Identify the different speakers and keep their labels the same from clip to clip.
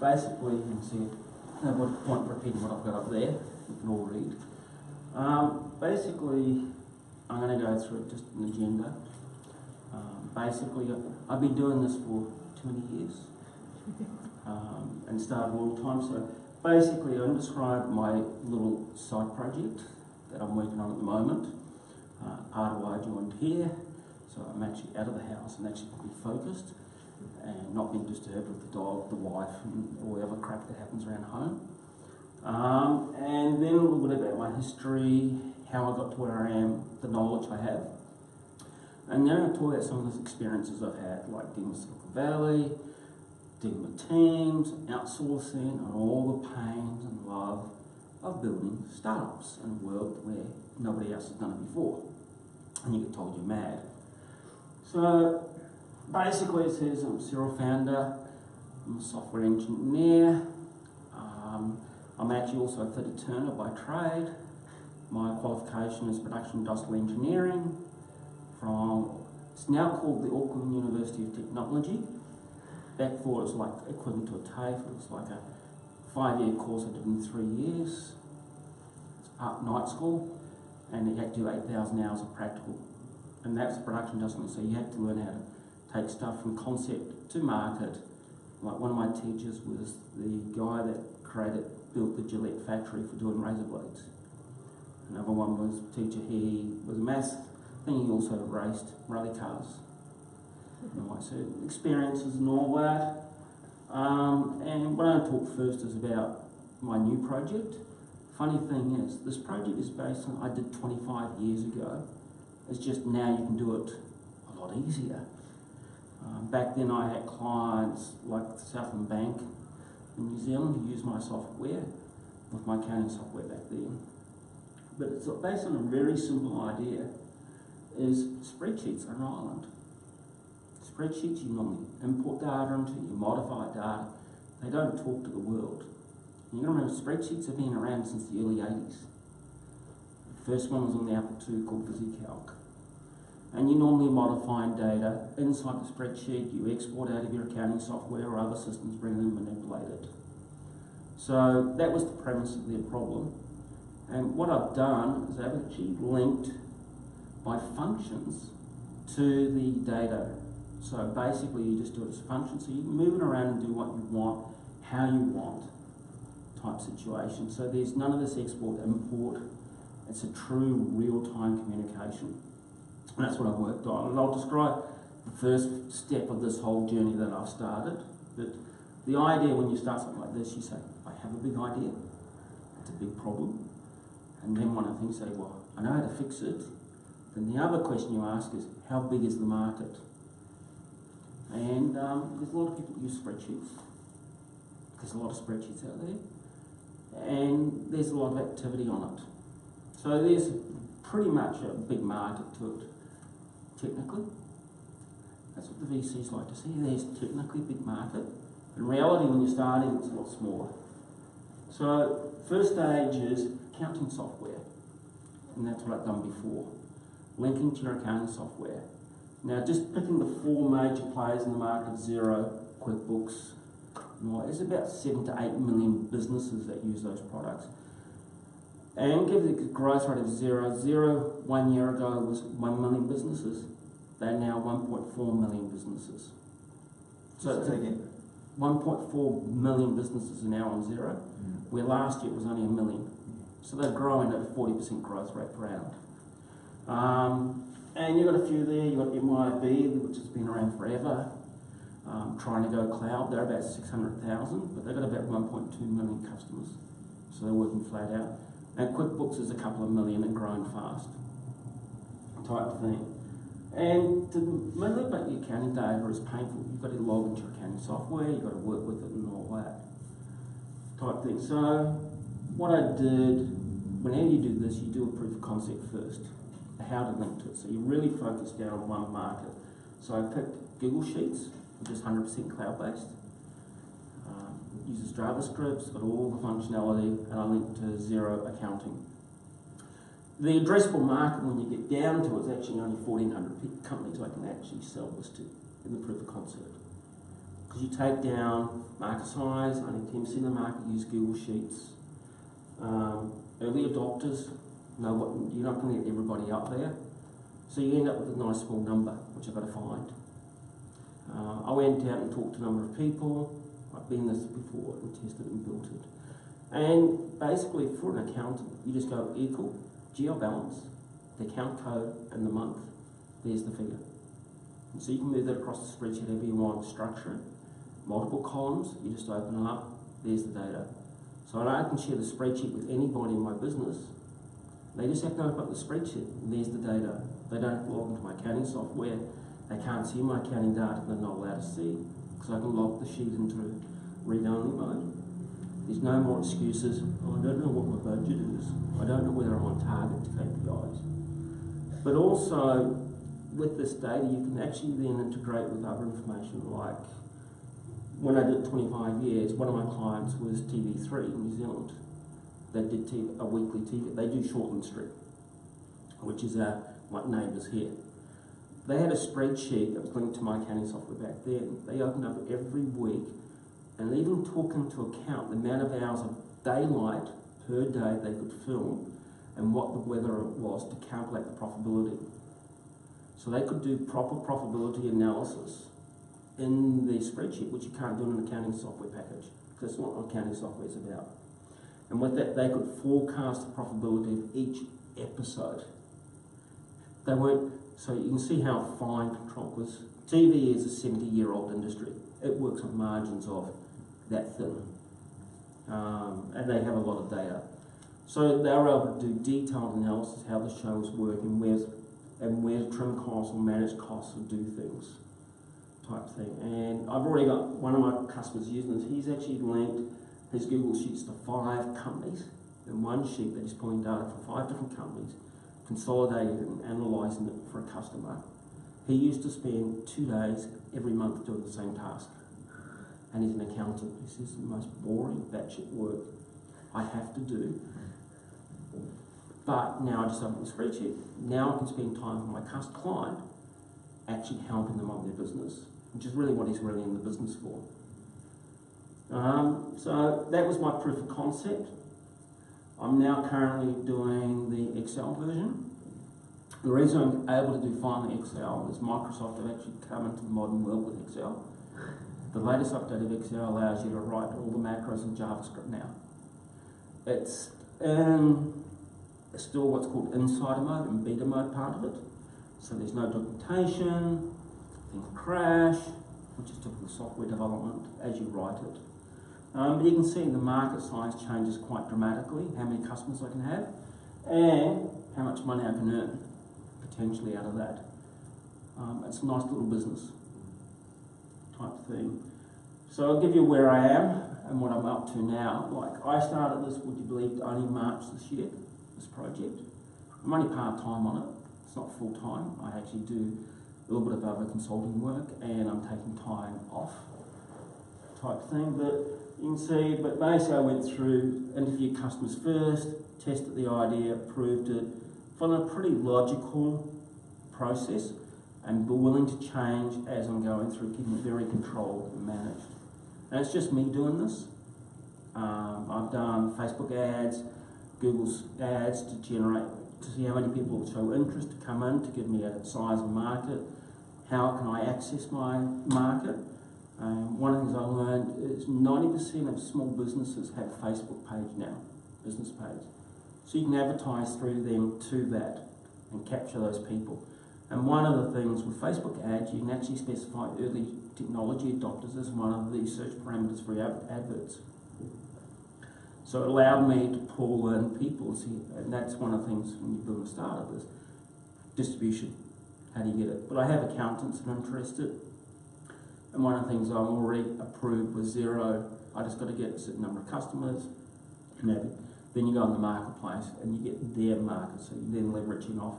Speaker 1: basically, you can see, no point repeating what I've got up there, you can all read. Basically, I'm going to go through just an agenda. Basically, I've been doing this for too many years and started a long time. So basically, I'm going to describe my little side project that I'm working on at the moment. Part of why I joined here, so I'm actually out of the house and actually be focused and not being disturbed with the dog, the wife, and all the other crap that happens around home. And then a little bit about my history, how I got to where I am, the knowledge I have. And then I'm going to talk about some of the experiences I've had, like dealing with Silicon Valley, dealing with teams, outsourcing, and all the pains and love of building startups in a world where nobody else has done it before. And you get told you're mad. So basically it says I'm a serial founder, I'm a software engineer, I'm actually also a 30 turner by trade. My qualification is production industrial engineering from, it's now called the Auckland University of Technology. Back before it was like equivalent to a TAFE, it was like a 5-year course I did in 3 years. It's part night school, and you had to do 8,000 hours of practical. And that's production industrial, so you had to learn how to take stuff from concept to market. Like one of my teachers was the guy that built the Gillette factory for doing razor blades. Another one was a teacher, he was a maths thing, he also raced rally cars. So experiences and all that. And what I want to talk first is about my new project. Funny thing is, this project is based on, I did 25 years ago. It's just now you can do it a lot easier. Back then I had clients like the Southland Bank in New Zealand who used my software, with my accounting software back then. But it's based on a very simple idea, is spreadsheets are an island. Spreadsheets, you normally import data into, you modify data, they don't talk to the world. And you gotta remember, spreadsheets have been around since the early 80s. The first one was on the Apple II called VisiCalc. And you normally modify data inside the spreadsheet, you export out of your accounting software or other systems, bring them and manipulate it. So that was the premise of their problem. And what I've done is I've actually linked my functions to the data. So basically you just do it as a function, so you can move it around and do what you want, how you want type situation. So there's none of this export, import, it's a true real-time communication. And that's what I've worked on. And I'll describe the first step of this whole journey that I've started. But the idea when you start something like this, you say, I have a big idea, it's a big problem. And then one of the things you say, well, I know how to fix it. Then the other question you ask is, how big is the market? And there's a lot of people who use spreadsheets. There's a lot of spreadsheets out there. And there's a lot of activity on it. So there's pretty much a big market to it, technically. That's what the VCs like to see. There's technically a big market. In reality, when you're starting, it's a lot smaller. So first stage is accounting software. And that's what I've done before. Linking to your accounting software. Now, just picking the 4 major players in the market, Xero, QuickBooks, there's about 7 to 8 million businesses that use those products. And give the growth rate of Xero. Xero 1 year ago was 1 million businesses. They're now 1.4 million businesses. So it's 1.4 million businesses are now on Xero, where last year it was only 1 million. So they're growing at a 40% growth rate per annum. And you've got a few there. You've got MYOB, which has been around forever, trying to go cloud. They're about 600,000, but they've got about 1.2 million customers. So they're working flat out. And QuickBooks is a couple of million and growing fast type thing. And to manipulate your accounting data is painful. You've got to log into your accounting software, you've got to work with it and all that type thing. So what I did, whenever you do this, you do a proof of concept first, how to link to it. So you really focus down on one market. So I picked Google Sheets, which is 100% cloud-based. Uses JavaScript, got all the functionality, and I linked to Xero accounting. The addressable market, when you get down to it, is actually only 1,400 companies I can actually sell this to in the proof of concept. because you take down market size, only 10% of the market use Google Sheets. Early adopters know what, you're not going to get everybody up there. So you end up with a nice small number, which I've got to find. I went out and talked to a number of people. I've been this before and tested and built it. And basically for an accountant, you just go equal, GL balance, the account code and the month. There's the figure. And so you can move that across the spreadsheet however you want, structure it. Multiple columns, you just open it up, there's the data. So I can share the spreadsheet with anybody in my business. They just have to open up the spreadsheet and there's the data. They don't have to log into my accounting software. They can't see my accounting data, they're not allowed to see, because I can log the sheet into read-only mode. There's no more excuses. Oh, I don't know what my budget is. I don't know whether I'm on target to KPIs. But also, with this data, you can actually then integrate with other information. Like, when I did 25 years, one of my clients was TV3 in New Zealand. They did a weekly TV. They do Shortland Street, which is like Neighbours here. They had a spreadsheet that was linked to my accounting software back then. They opened up every week and even took into account the amount of hours of daylight per day they could film and what the weather was to calculate the profitability. So they could do proper profitability analysis in the spreadsheet, which you can't do in an accounting software package, because that's not what accounting software is about. And with that, they could forecast the profitability of each episode. They weren't, so you can see how fine control, because TV is a 70-year-old industry. It works on margins of that thin. And they have a lot of data. So they were able to do detailed analysis how the show is working, where to trim costs or manage costs or do things type thing. And I've already got one of my customers using this. He's actually linked his Google Sheets to 5 companies. In one sheet, they're just pulling data from 5 different companies, consolidating it and analysing it for a customer. He used to spend 2 days every month doing the same task. And he's an accountant. He says it's the most boring batshit work I have to do. But now I just open the spreadsheet. Now I can spend time with my client actually helping them on their business, which is really what he's really in the business for. So that was my proof of concept. I'm now currently doing the Excel version. The reason I'm able to do finally Excel is Microsoft have actually come into the modern world with Excel. The latest update of Excel allows you to write all the macros in JavaScript now. It's still what's called insider mode and beta mode part of it. So there's no documentation, things crash, which is typical software development as you write it. But you can see the market size changes quite dramatically, how many customers I can have, and how much money I can earn potentially out of that. It's a nice little business type thing. So I'll give you where I am and what I'm up to now. Like, I started this, would you believe, only March this year, this project. I'm only part-time on it. It's not full-time. I actually do a little bit of other consulting work and I'm taking time off type thing. But you can see, but basically I went through, interviewed customers first, tested the idea, proved it, followed a pretty logical process and be willing to change as I'm going through, keeping it very controlled and managed. And it's just me doing this. I've done Facebook ads, Google's ads to generate, to see how many people will show interest to come in, to give me a size of market, how can I access my market. One of the things I learned is 90% of small businesses have a Facebook page now, business page. So you can advertise through them to that and capture those people. And one of the things with Facebook ads, you can actually specify early technology adopters as one of the search parameters for your adverts. So it allowed me to pull in people, and that's one of the things when you're doing the start of this, distribution. How do you get it? But I have accountants that are interested. And one of the things I'm already approved with Xero, I just got to get a certain number of customers, and then you go on the marketplace and you get their market, so you're then leveraging off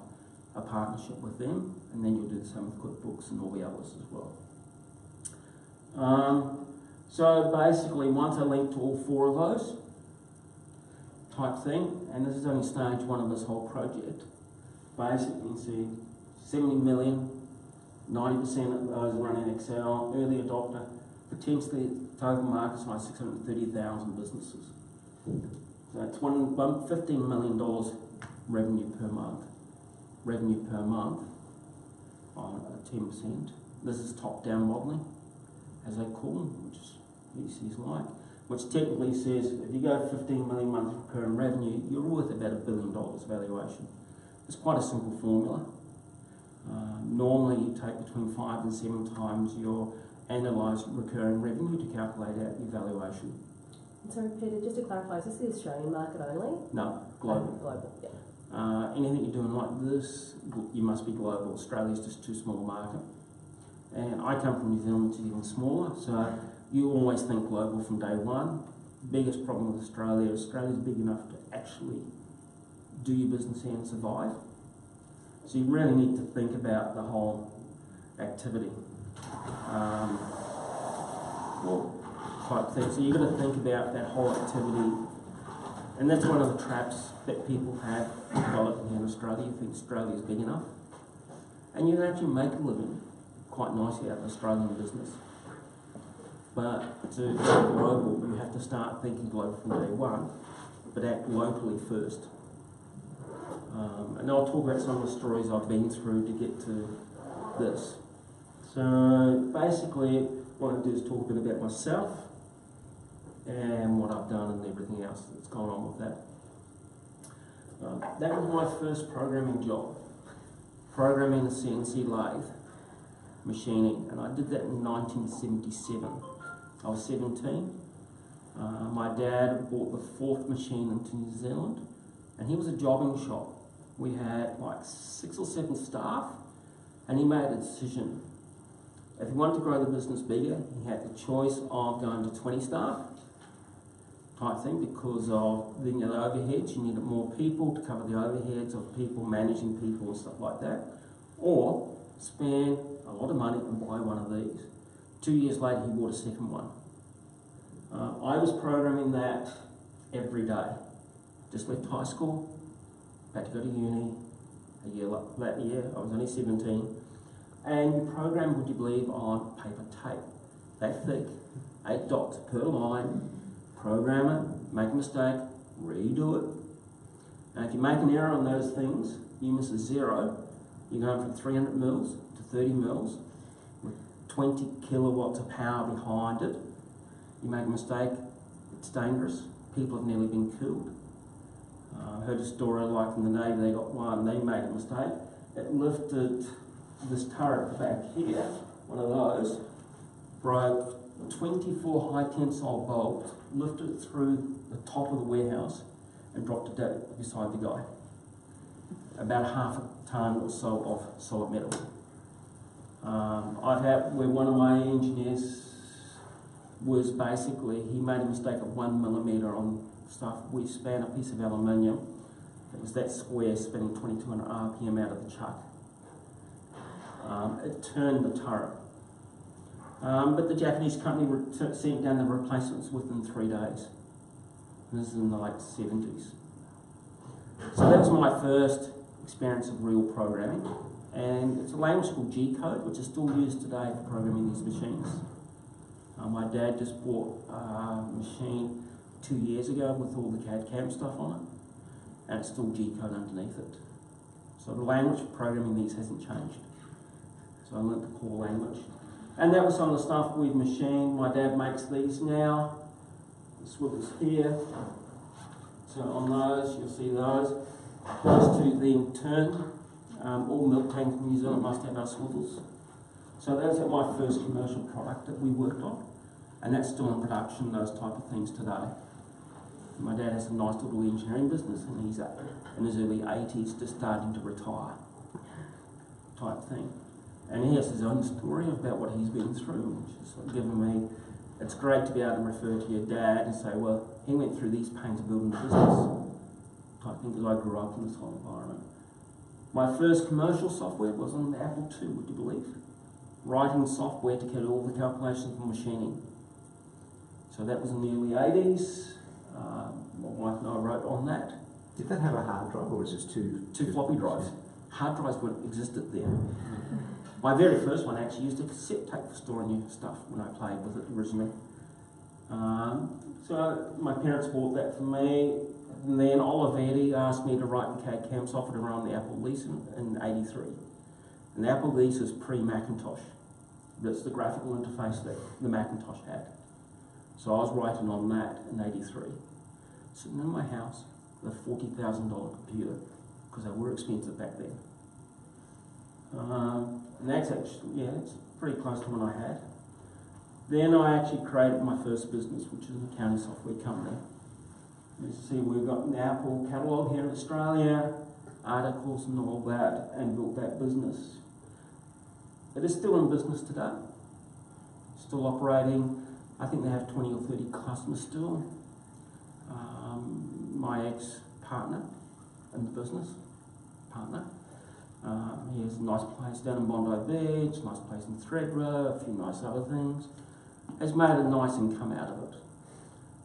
Speaker 1: a partnership with them, and then you'll do the same with QuickBooks and all the others as well. So basically, once I link to all 4 of those type thing, and this is only stage 1 of this whole project, basically you can see 70 million, 90% of those running Excel, early adopter, potentially total market size 630,000 businesses. So that's $15 million revenue per month. Revenue per month on 10%. This is top-down modelling, as they call them, which VC's like, which technically says if you go 15 million monthly recurring revenue, you're worth about $1 billion valuation. It's quite a simple formula. Normally you take between 5 and 7 times your annualised recurring revenue to calculate out your valuation.
Speaker 2: So Peter, just to clarify, is this the Australian market only?
Speaker 1: No, global.
Speaker 2: Global, yeah.
Speaker 1: Anything you're doing like this, you must be global. Australia's just too small a market. And I come from New Zealand, which is even smaller, so you always think global from day one. Biggest problem with Australia, Australia's big enough to actually do your business here and survive. So you really need to think about the whole activity. Type thing. So you've got to think about that whole activity. And that's one of the traps that people have developed here in Australia. You think Australia's big enough. And you can actually make a living quite nicely out of Australian business. But to go global, you have to start thinking global from day one, but act locally first. And I'll talk about some of the stories I've been through to get to this. So basically, what I do is talk a bit about myself and what I've done and everything else that's gone on with that. That was my first programming job. Programming a CNC lathe, machining, and I did that in 1977. I was 17. My dad bought the 4th machine into New Zealand, and he was a jobbing shop. We had like 6 or 7 staff, and he made a decision. If he wanted to grow the business bigger, he had the choice of going to 20 staff type thing because of the overheads. You needed more people to cover the overheads of people, managing people and stuff like that, or spend a lot of money and buy one of these. 2 years later, he bought a second one. I was programming that every day. Just left high school, had to go to uni. That year, I was only 17. And you program, would you believe, on paper tape. That thick, 8 dots per line. Program it, make a mistake, redo it. And if you make an error on those things, you miss a 0, you're going from 300 mils to 30 mils with 20 kilowatts of power behind it. You make a mistake, it's dangerous. People have nearly been killed. I heard a story like in the Navy, they got one, they made a mistake. It lifted this turret back here, one of those, broke 24 high tensile bolts, lifted it through the top of the warehouse and dropped it down beside the guy. About half a tonne or so of solid metal. I've had where one of my engineers was basically, he made a mistake of 1 millimetre on stuff. We span a piece of aluminium. It was that square spinning 2200 RPM out of the chuck. It turned the turret. But the Japanese company sent down the replacements within 3 days. And this is in the late 70s. So that was my first experience of real programming. And it's a language called G-code, which is still used today for programming these machines. My dad just bought a machine 2 years ago with all the CAD/CAM stuff on it, and it's still G-code underneath it. So the language for programming these hasn't changed. So I learned the core language. And that was some of the stuff we've machined. My dad makes these now. The swivels here. So on those, you'll see those. Those two then turn. All milk tanks in New Zealand must have our swivels. So that's my first commercial product that we worked on. And that's still in production, those type of things today. My dad has a nice little engineering business, and he's in his early 80s, just starting to retire type thing. And he has his own story about what he's been through, which has given me, it's great to be able to refer to your dad and say, well, he went through these pains of building a business type thing, because I grew up in this whole environment. My first commercial software was on the Apple II, would you believe? Writing software to get all the calculations for machining. So that was in the early 80s. My wife and I wrote on that.
Speaker 3: Did that have a hard drive, or was it just two
Speaker 1: floppy drives? hard drives weren't existed then. My very first one actually used a cassette tape for storing your stuff when I played with it originally. So my parents bought that for me, and then Olivetti asked me to write the CAD/CAM software to run the Apple lease in '83. And the Apple lease is pre-Macintosh. That's the graphical interface that the Macintosh had. So I was writing on that in '83. Sitting in my house with a $40,000 computer, because they were expensive back then. And that's actually, yeah, it's pretty close to one I had. Then I actually created my first business, which is an accounting software company. You see, we've got an Apple catalogue here in Australia, articles and all that, and built that business. It is still in business today, still operating. I think they have 20 or 30 customers still. My ex-partner in the business, he has a nice place down in Bondi Beach, nice place in Threadneedle, a few nice other things. Has made a nice income out of it.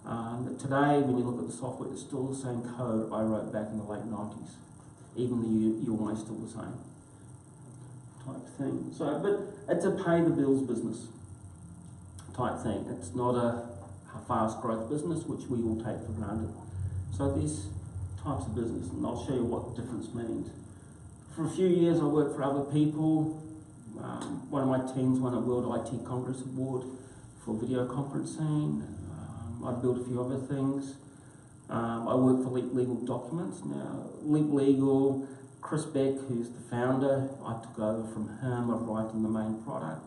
Speaker 1: But today, when you look at the software, it's still the same code I wrote back in the late 90s. Even the UI is still the same type thing. So, but it's a pay the bills business type thing. It's not a fast growth business, which we all take for granted. So these types of business, and I'll show you what the difference means. For a few years I worked for other people. One of my teams won a World IT Congress Award for video conferencing. I built a few other things. I work for Leap Legal Documents. Now, Leap Legal, Chris Beck, who's the founder, I took over from him of writing the main product.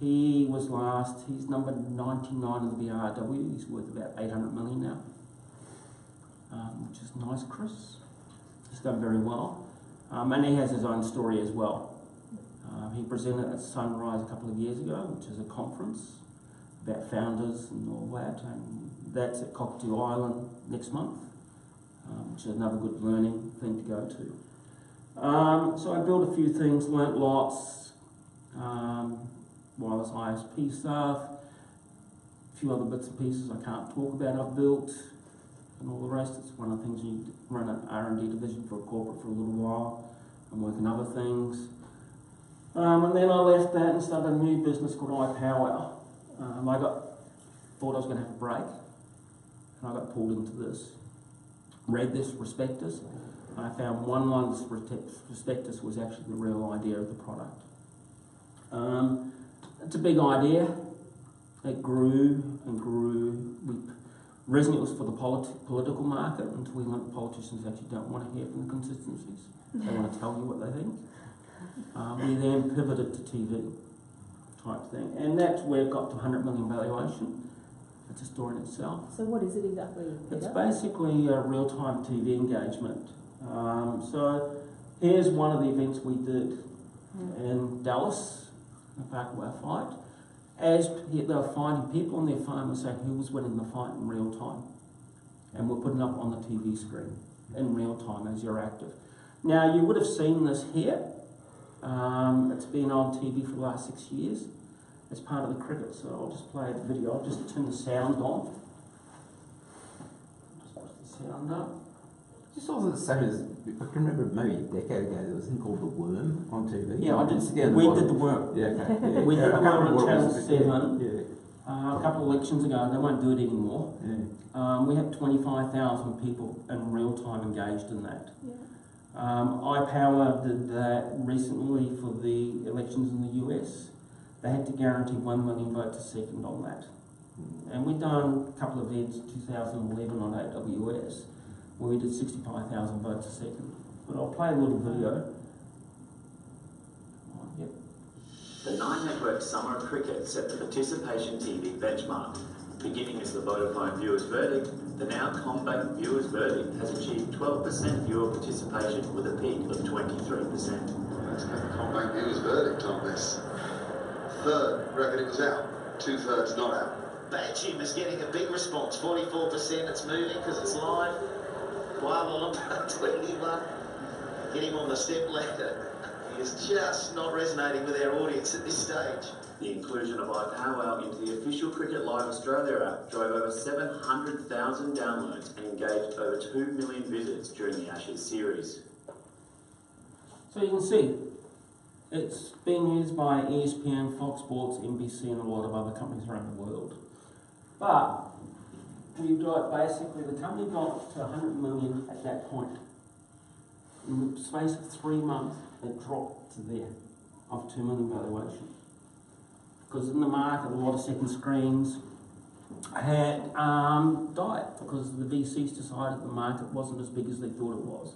Speaker 1: He was last, he's number 99 in the BRW, he's worth about 800 million now. Which is nice, Chris. He's done very well. And he has his own story as well. He presented at Sunrise a couple of years ago, which is a conference about founders and all that, and that's at Cockatoo Island next month, which is another good learning thing to go to. So I built a few things, learnt lots, wireless ISP stuff, a few other bits and pieces I can't talk about I've built, and all the rest. It's one of the things you run an R&D division for a corporate for a little while and work on other things. And then I left that and started a new business called iPower. I thought I was going to have a break, and I got pulled into this. Read this prospectus, and I found one line of this prospectus was actually the real idea of the product. It's a big idea. It grew and grew. Originally it was for the political market, until we learned politicians actually don't want to hear from the constituencies. They want to tell you what they think. We then pivoted to TV type thing, and that's where it got to 100 million valuation. It's a story in itself.
Speaker 2: So what is it exactly, Peter?
Speaker 1: It's basically a real-time TV engagement. So here's one of the events we did in Dallas, in the Parkway fight. As they were finding people on their phone, were saying who was winning the fight in real time, and we're putting up on the TV screen in real time as you're active. Now you would have seen this here. It's been on TV for the last 6 years as part of the cricket. So I'll just play the video. I'll just turn the sound on. Just put the sound up.
Speaker 3: Just also the same as, I can remember maybe a decade ago there was a thing called The Worm on TV.
Speaker 1: Yeah, I did.
Speaker 3: Yeah,
Speaker 1: We did The Worm.
Speaker 3: Yeah, okay. Yeah.
Speaker 1: We did The Worm on Channel 7
Speaker 3: Yeah.
Speaker 1: a couple of elections ago. They won't do it anymore.
Speaker 3: Yeah.
Speaker 1: We had 25,000 people in real time engaged in that.
Speaker 2: Yeah.
Speaker 1: iPower did that recently for the elections in the US. They had to guarantee 1 million votes a second on that. And we've done a couple of events in 2011 on AWS where we did 65,000 votes a second. But I'll play a little video. Yep.
Speaker 4: The Nine Network Summer of Cricket set the Participation TV benchmark. Beginning as the Vodafone viewers' verdict, the now CommBank viewers' verdict has achieved 12% viewer participation with a peak of 23%.
Speaker 5: Let's get the CommBank viewers' verdict on this. Third reckon it was out, 2/3 not out.
Speaker 4: Batchim is getting a big response, 44%. It's moving because it's live. Guavala 21. Get him on the step ladder. He is just not resonating with our audience at this stage. The inclusion of iPower into the official Cricket Live Australia app drove over 700,000 downloads and engaged over 2 million visits during the Ashes series.
Speaker 1: So you can see, it's being used by ESPN, Fox Sports, NBC and a lot of other companies around the world. But we've got basically, the company got to 100 million at that point. In the space of 3 months, it dropped to there, of 2 million valuation. Because in the market, a lot of second screens had died because the VCs decided the market wasn't as big as they thought it was.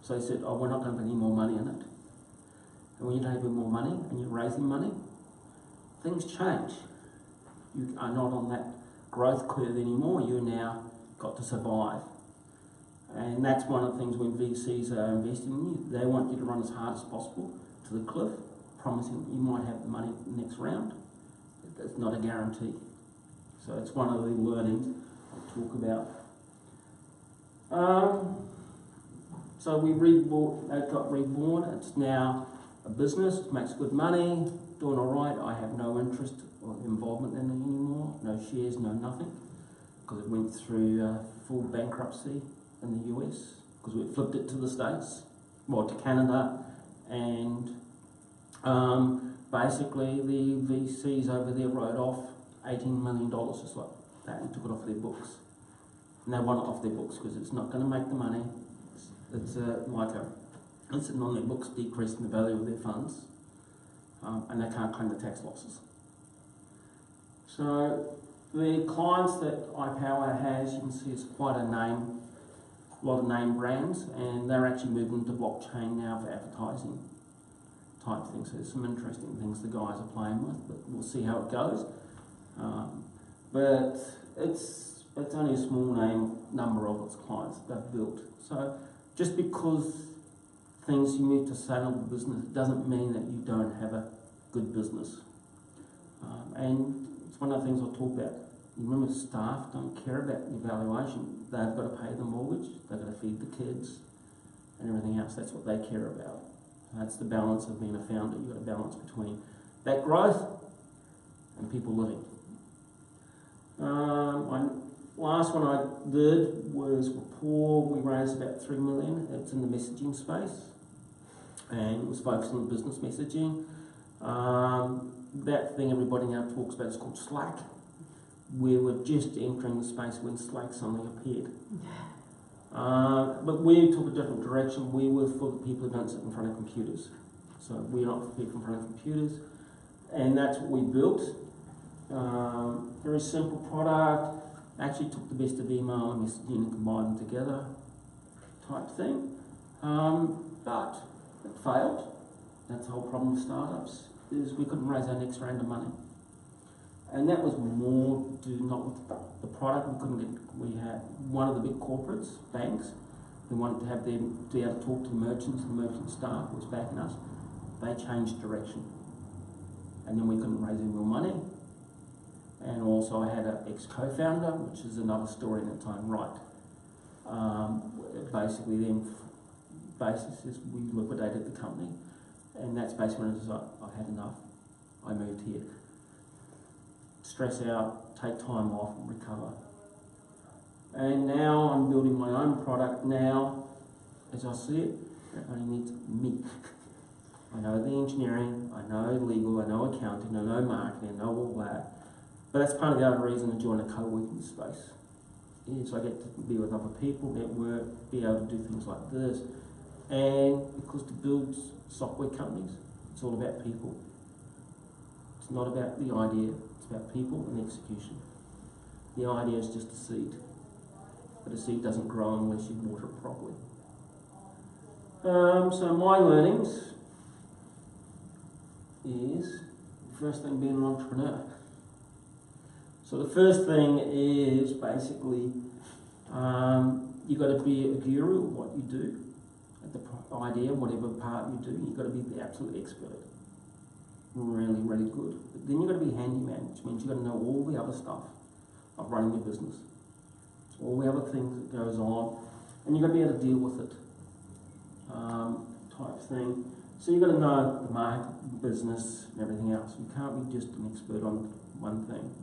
Speaker 1: So they said, oh, we're not going to put any more money in it. And when you don't have any more money and you're raising money, things change. You are not on that growth curve anymore, you've now got to survive. And that's one of the things when VCs are investing in you, they want you to run as hard as possible to the cliff, promising you might have the money next round. It's not a guarantee. So it's one of the learnings I'll talk about. So we it got reborn. It's now a business, it makes good money, doing all right. I have no interest or involvement in it anymore, no shares, no nothing, because it went through full bankruptcy in the US, because we flipped it to the States, well, to Canada, and basically the VCs over there wrote off $18 million just like that and took it off their books. And they want it off their books because it's not going to make the money. It's sitting on their books, decreasing the value of their funds, and they can't claim the tax losses. So the clients that iPower has, you can see it's quite a name, a lot of name brands, and they're actually moving to blockchain now for advertising type things. So there's some interesting things the guys are playing with, but we'll see how it goes. But it's only a small number of its clients that they've built. So just because you move to scalable business, it doesn't mean that you don't have a good business. And it's one of the things I'll talk about. You remember, staff don't care about the valuation. They've got to pay the mortgage, they've got to feed the kids, and everything else. That's what they care about. That's the balance of being a founder. You've got a balance between that growth and people living. Last one I did was Rapport. We raised about 3 million. It's in the messaging space, and it was focused on business messaging. That thing everybody now talks about is called Slack. We were just entering the space when Slack suddenly appeared. But we took a different direction. We were for the people who don't sit in front of computers. So we're not for people in front of computers. And that's what we built. Very simple product. Actually took the best of email and messaging and combined them together type thing. But it failed. That's the whole problem with startups, is we couldn't raise our next round of money. And that was more to do not with the product. We had one of the big corporates, banks, who wanted to have them be able to talk to merchants and merchant staff who was backing us. They changed direction. And then we couldn't raise any more money. And also I had an ex-co-founder, which is another story in its own right. Basically then, basis is we liquidated the company. And that's basically when it was like, I had enough. I moved here. Stress out, take time off and recover. And now I'm building my own product now. As I see it only needs me. I know the engineering, I know legal, I know accounting, I know marketing, I know all that. But that's part of the other reason to join a co-working space. Is I get to be with other people, network, be able to do things like this. And because to build software companies, it's all about people. It's not about the idea, it's about people and execution. The idea is just a seed, but a seed doesn't grow unless you water it properly. So my learnings is, the first thing being an entrepreneur. So the first thing is basically, you've got to be a guru of what you do, at the idea, whatever part you do, you've got to be the absolute expert. Really, really good. But then you've got to be a handyman, which means you've got to know all the other stuff of running your business. All the other things that goes on, and you've got to be able to deal with it, type thing. So you've got to know the market, business, and everything else. You can't be just an expert on one thing.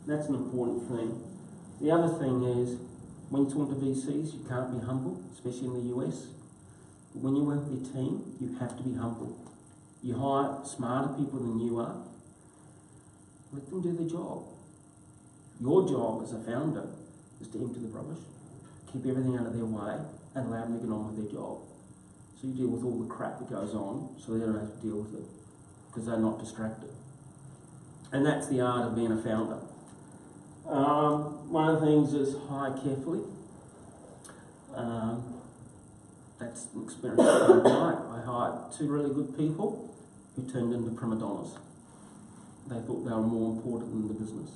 Speaker 1: That's an important thing. The other thing is, when you talk to VCs, you can't be humble, especially in the US. But when you work with your team, you have to be humble. You hire smarter people than you are. Let them do their job. Your job as a founder is to empty the rubbish, keep everything out of their way, and allow them to get on with their job. So you deal with all the crap that goes on, so they don't have to deal with it, because they're not distracted. And that's the art of being a founder. One of the things is hire carefully. That's an experience I hired 2 really good people who turned into prima donnas. They thought they were more important than the business.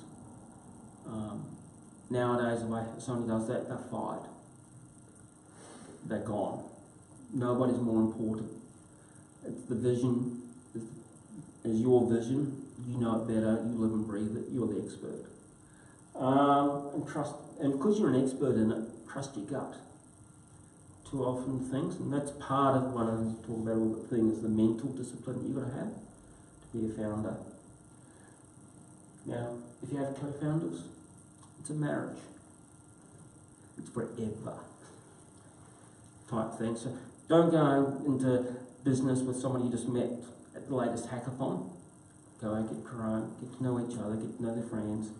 Speaker 1: Nowadays, if somebody does that, they're fired. They're gone. Nobody's more important. It's the vision. Is your vision. You know it better. You live and breathe it. You're the expert. And trust. And because you're an expert in it, trust your gut. Too often things, and that's part of one of the talk about all the things, the mental discipline that you've got to have to be a founder. Now, if you have co-founders, it's a marriage. It's forever type thing. So don't go into business with somebody you just met at the latest hackathon. Go out, get to know each other, get to know their friends,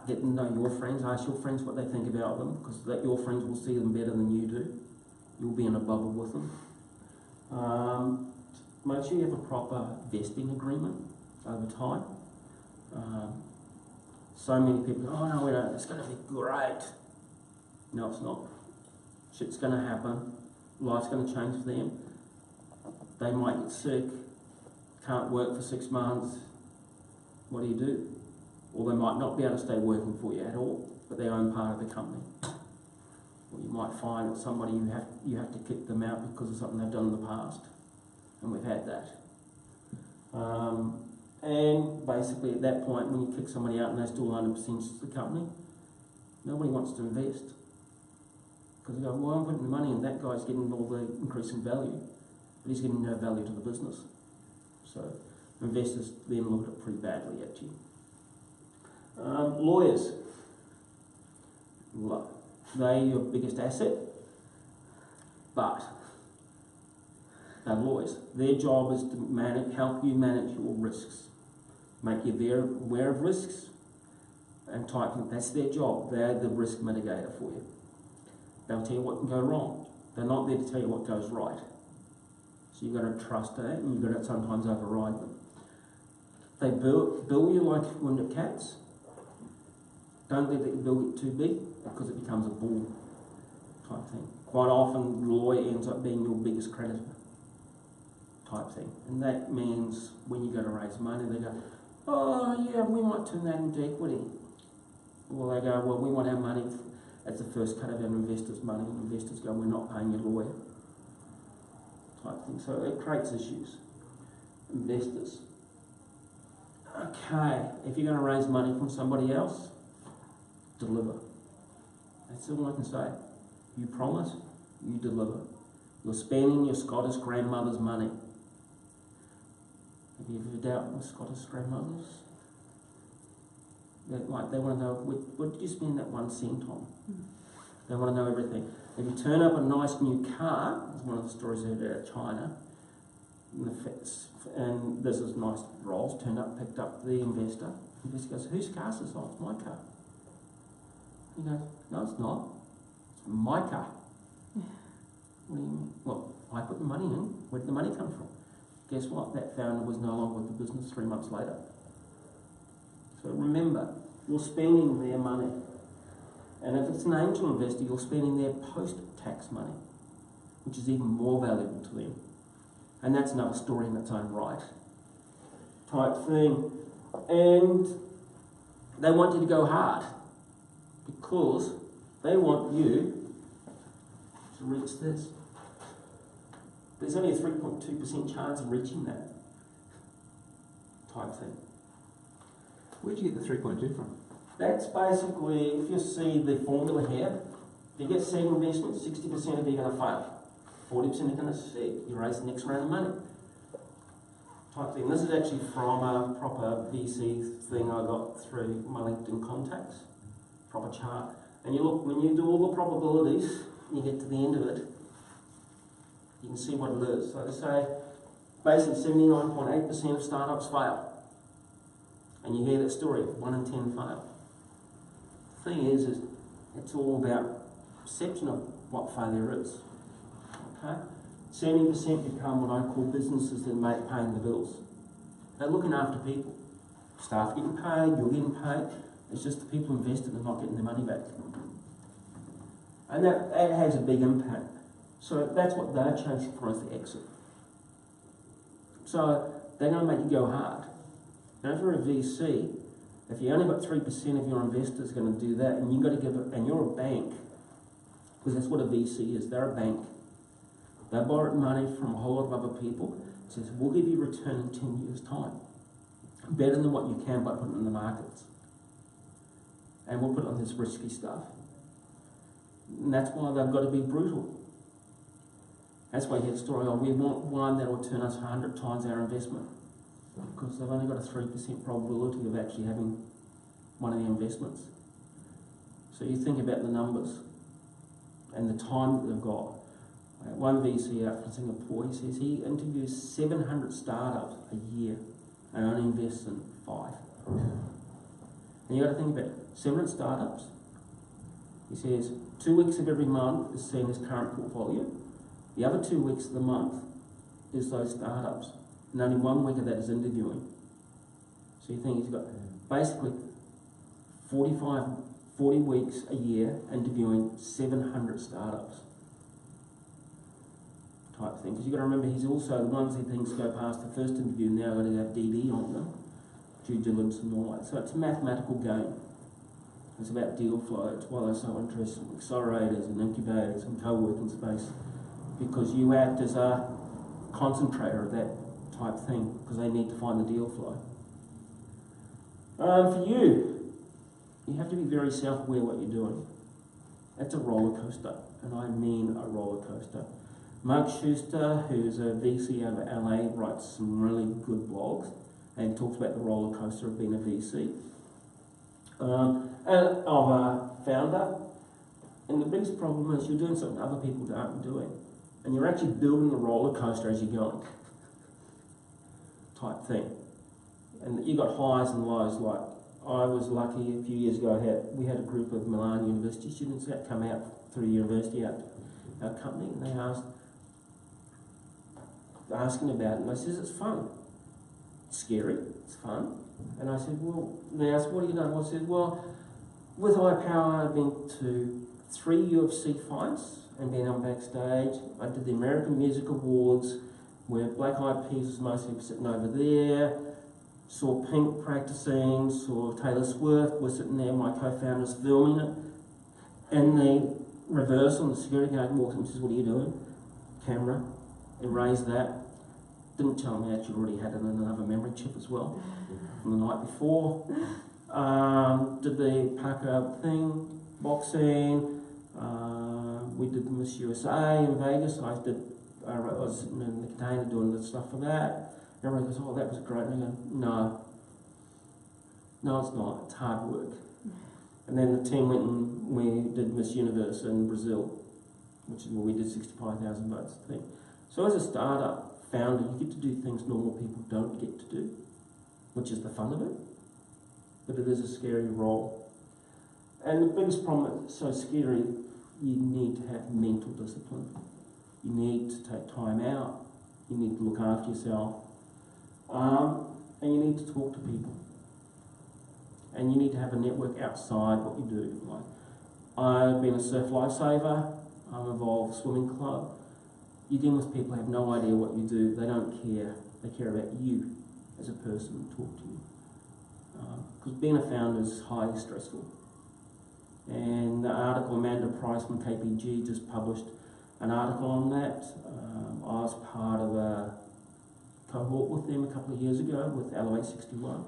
Speaker 1: get to know your friends, ask your friends what they think about them, because your friends will see them better than you do. You'll be in a bubble with them. Make sure you have a proper vesting agreement over time. So many people go, oh no, it's going to be great. No, it's not. Shit's going to happen. Life's going to change for them. They might get sick, can't work for 6 months. What do? Or they might not be able to stay working for you at all, but they own part of the company. Or you might find that somebody you have to kick them out because of something they've done in the past. And we've had that. And basically at that point, when you kick somebody out and they still 100% the company, nobody wants to invest. Because they go, well, I'm putting the money in, that guy's getting all the increase in value, but he's getting no value to the business. So investors then look at it pretty badly at you. Lawyers. They're your biggest asset, but they're lawyers. Their job is to help you manage your risks, make you aware of risks, and that's their job. They're the risk mitigator for you. They'll tell you what can go wrong. They're not there to tell you what goes right. So you've got to trust that, and you've got to sometimes override them. They bill you like wounded cats. Don't let the bill get too big, because it becomes a bull type thing. Quite often, the lawyer ends up being your biggest creditor type thing. And that means when you go to raise money, they go, oh yeah, we might turn that into equity. Or they go, well, we want our money as the first cut of our investors' money. And investors go, we're not paying your lawyer type thing. So it creates issues. Investors. Okay, if you're going to raise money from somebody else, deliver. That's all I can say. You promise, you deliver. You're spending your Scottish grandmother's money. Have you ever dealt with Scottish grandmothers? They want to know, what did you spend that 1 cent on? They want to know everything. If you turn up a nice new car, that's one of the stories I heard out of China, and this is nice rolls, turned up, picked up the investor. The investor goes, whose car is this? Oh, it's my car. He goes, no, it's not. It's my car. What do you mean? Well, I put the money in. Where did the money come from? Guess what? That founder was no longer with the business 3 months later. So remember, you're spending their money. And if it's an angel investor, you're spending their post-tax money, which is even more valuable to them. And that's another story in its own right. Type thing. And they want you to go hard, because they want you to reach this. There's only a 3.2% chance of reaching that type thing.
Speaker 3: Where'd you get the 3.2 from?
Speaker 1: That's basically, if you see the formula here, if you get seed investment, 60% of you are going to fail. 40% are going to succeed. You raise the next round of money. Type thing. This is actually from a proper VC thing I got through my LinkedIn contacts. Proper chart. And you look, when you do all the probabilities, you get to the end of it, You can see what it is. So they say basically 79.8% of startups fail. And you hear that story, 1 in 10 fail. The thing is it's all about perception of what failure is. Okay? 70% become what I call businesses that make paying the bills. They're looking after people. Staff getting paid, you're getting paid. It's just the people invested are not getting their money back. And that has a big impact. So that's what they're chasing for as the exit. So they're going to make you go hard. Now, if you're a VC, if you only got 3% of your investors going to do that, and you've got to give it, and you're a bank, because that's what a VC is, they're a bank. They borrow money from a whole lot of other people. It says, we'll give you a return in 10 years' time. Better than what you can by putting it in the markets. And we'll put it on this risky stuff. And that's why they've got to be brutal. That's why you hear the story, oh, we want one that will turn us 100 times our investment. Because they've only got a 3% probability of actually having one of the investments. So you think about the numbers and the time that they've got. One VC out from Singapore, he says he interviews 700 startups a year and only invests in 5. And you've got to think about it. 700 startups. He says 2 weeks of every month is seen as current portfolio. The other 2 weeks of the month is those startups. And only 1 week of that is interviewing. So you think he's got basically 40 weeks a year interviewing 700 startups. Type thing. Because you've got to remember, he's also the ones he thinks go past the first interview now going to have DD on them, due diligence and all that. So it's a mathematical game. It's about deal flow. It's why they're so interested in accelerators and incubators and co-working space, because you act as a concentrator of that type thing, because they need to find the deal flow. For you have to be very self-aware what you're doing. It's a roller coaster, and I mean a roller coaster. Mark Schuster, who's a VC out of LA, writes some really good blogs and talks about the roller coaster of being a VC. And of a founder. And the biggest problem is you're doing something other people aren't doing. And you're actually building the roller coaster as you're going. Type thing. And you got highs and lows. Like, I was lucky a few years ago, we had a group of Milan University students that come out through university, our company, and they asking about it, and I says, it's fun. It's scary, it's fun. And I said, well, they asked, what do you know? I said, well, with iPower, I've been to 3 UFC fights and been on backstage. I did the American Music Awards, where Black Eyed Peas was mostly sitting over there. Saw Pink practicing, saw Taylor Swift, was sitting there, my co-founder's filming it. And the reversal, and the security guard walks in and says, what are you doing? Camera, erase that. Didn't tell me that you'd already had another memory chip as well from the night before. Did the Parker thing, boxing. We did the Miss USA in Vegas. I was sitting in the container doing the stuff for that. Everybody goes, oh, that was great. And I go, no, it's not. It's hard work. And then the team went and we did Miss Universe in Brazil, which is where we did 65,000 votes thing. So as a startup founder, you get to do things normal people don't get to do, which is the fun of it. But it is a scary role. And the biggest problem that's so scary, you need to have mental discipline. You need to take time out. You need to look after yourself. And you need to talk to people. And you need to have a network outside what you do. Like, I've been a surf lifesaver. I'm involved with a swimming club. You deal with people who have no idea what you do. They don't care. They care about you as a person and talk to you. Because being a founder is highly stressful. And the article, Amanda Price from KPG just published an article on that. I was part of a cohort with them a couple of years ago with LOA 61.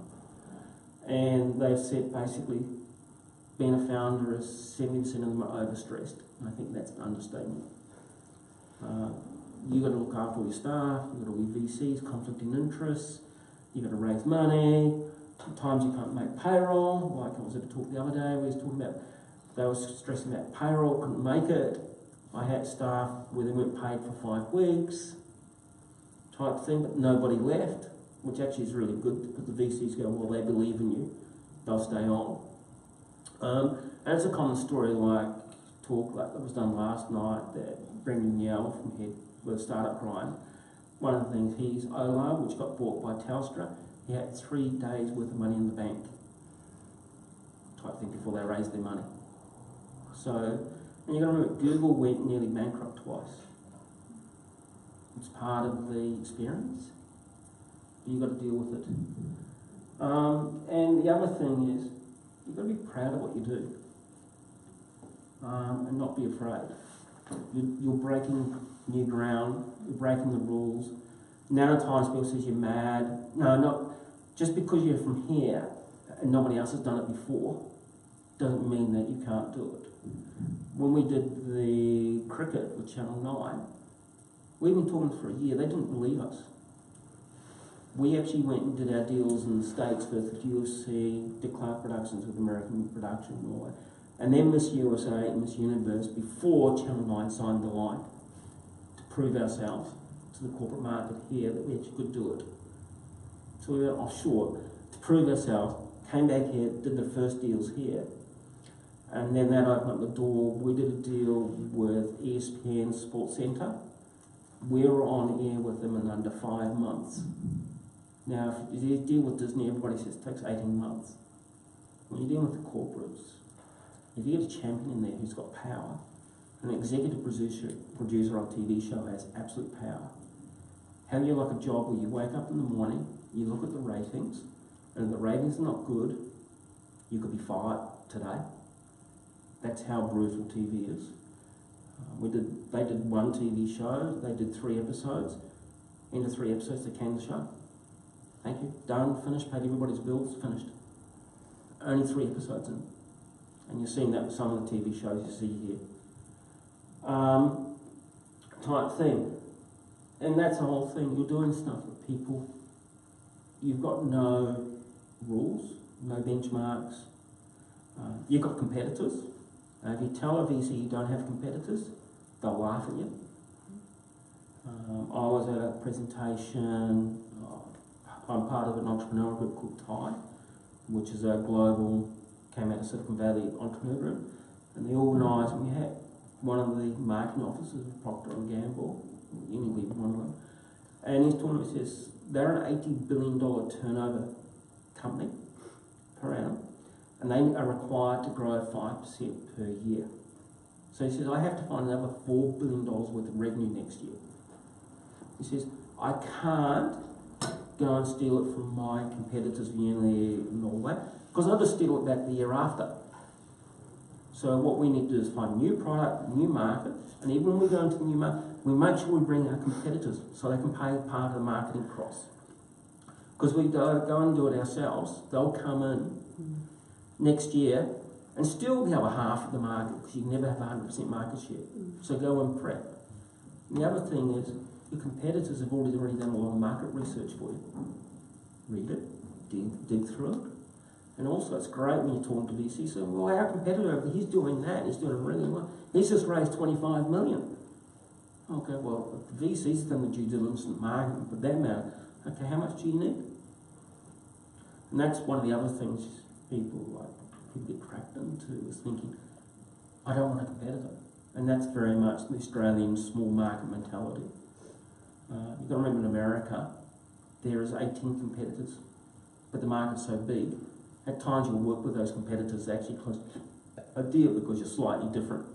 Speaker 1: And they've said basically being a founder is 70% of them are overstressed. And I think that's an understatement. You've got to look after all your staff, you've got all your VCs, conflicting interests, you've got to raise money, sometimes you can't make payroll. Like I was at a talk the other day, we was talking about, they were stressing about payroll, couldn't make it, I had staff where they weren't paid for 5 weeks, type thing, but nobody left, which actually is really good because the VCs go, well, they believe in you, they'll stay on. And it's a common story like talk that was done last night that Brendan Yell from Head with Startup Grind. One of the things, he's Ola, which got bought by Telstra, he had 3 days worth of money in the bank, type thing, before they raised their money. So, and you've got to remember, Google went nearly bankrupt twice. It's part of the experience. You've got to deal with it. And the other thing is, you've got to be proud of what you do. And not be afraid. You're breaking new ground, you're breaking the rules. Now at times people say you're mad. No, not just because you're from here and nobody else has done it before, doesn't mean that you can't do it. When we did the cricket with Channel 9, we've been talking for a year, they didn't believe us. We actually went and did our deals in the States first with UFC, did Clark Productions with American Production and all that. And then Miss USA and Miss Universe before Channel 9 signed the line to prove ourselves to the corporate market here that we actually could do it. So we went offshore to prove ourselves, came back here, did the first deals here, and then that opened up the door. We did a deal with ESPN Sports Centre. We were on air with them in under 5 months. Now, if you deal with Disney, everybody says it takes 18 months. When you're dealing with the corporates, if you get a champion in there who's got power, an executive producer on a TV show has absolute power. How do you like a job where you wake up in the morning, you look at the ratings, and if the ratings are not good, you could be fired today. That's how brutal TV is. They did 1 TV show, they did 3 episodes. End of 3 episodes, they canned the show. Thank you, done, finished, paid everybody's bills, finished. Only 3 episodes in. And you're seeing that with some of the TV shows you see here. Type thing. And that's the whole thing. You're doing stuff with people. You've got no rules, no benchmarks. You've got competitors. If you tell a VC you don't have competitors, they'll laugh at you. I was at a presentation. I'm part of an entrepreneur group called Tide, which is a global, came out of Silicon Valley entrepreneur group, and they organised, we had one of the marketing officers of Procter & Gamble, Unilever, one of them, and he's talking, he says, they're an $80 billion turnover company per annum, and they are required to grow 5% per year. So he says, I have to find another $4 billion worth of revenue next year. He says, I can't go and steal it from my competitors, Unilever and all that, because I'll just steal it back the year after. So what we need to do is find new product, new market, and even when we go into the new market, we make sure we bring our competitors so they can pay part of the marketing costs. Because we go and do it ourselves, they'll come in next year and still have a half of the market, because you can never have 100% market share. So go and prep. And the other thing is, your competitors have already done a lot of market research for you. Read it, dig through it. And also, it's great when you're talking to VC. So, well, our competitor, he's doing that, he's doing it really well. He's just raised 25 million. Okay, well, the VC's done the due diligence and marketing, but that amount, okay, how much do you need? And that's one of the other things people get cracked into, is thinking, I don't want a competitor. And that's very much the Australian small market mentality. You've got to remember, in America, there is 18 competitors, but the market's so big, at times you'll work with those competitors to actually close a deal because you're slightly different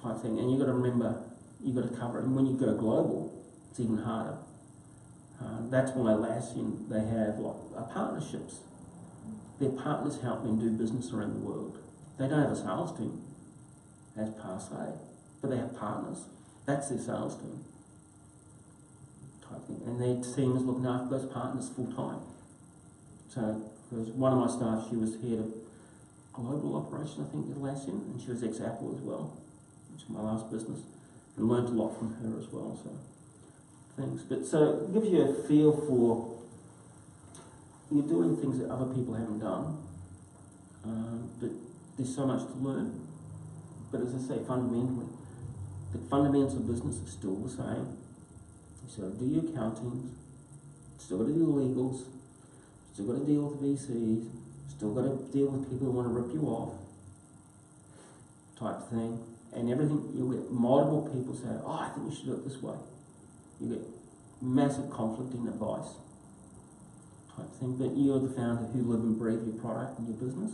Speaker 1: type thing. And you've got to remember, you've got to cover it. And when you go global, it's even harder. That's why Atlassian, they have partnerships. Their partners help them do business around the world. They don't have a sales team, as per se, but they have partners. That's their sales team type thing. And their team is looking after those partners full time. So, because one of my staff, she was head of global operation, I think, at Atlassian, and she was ex-Apple as well, which is my last business, and learned a lot from her as well. So, things. But so it gives you a feel for, you're doing things that other people haven't done, but there's so much to learn. But as I say, fundamentally, the fundamentals of business are still the same. You still got to do your accountings, still got to do the legals, still got to deal with VCs, still got to deal with people who want to rip you off, type thing. And everything, you'll get multiple people say, oh, I think you should do it this way. You get massive conflicting advice, type thing. But you're the founder who live and breathe your product and your business.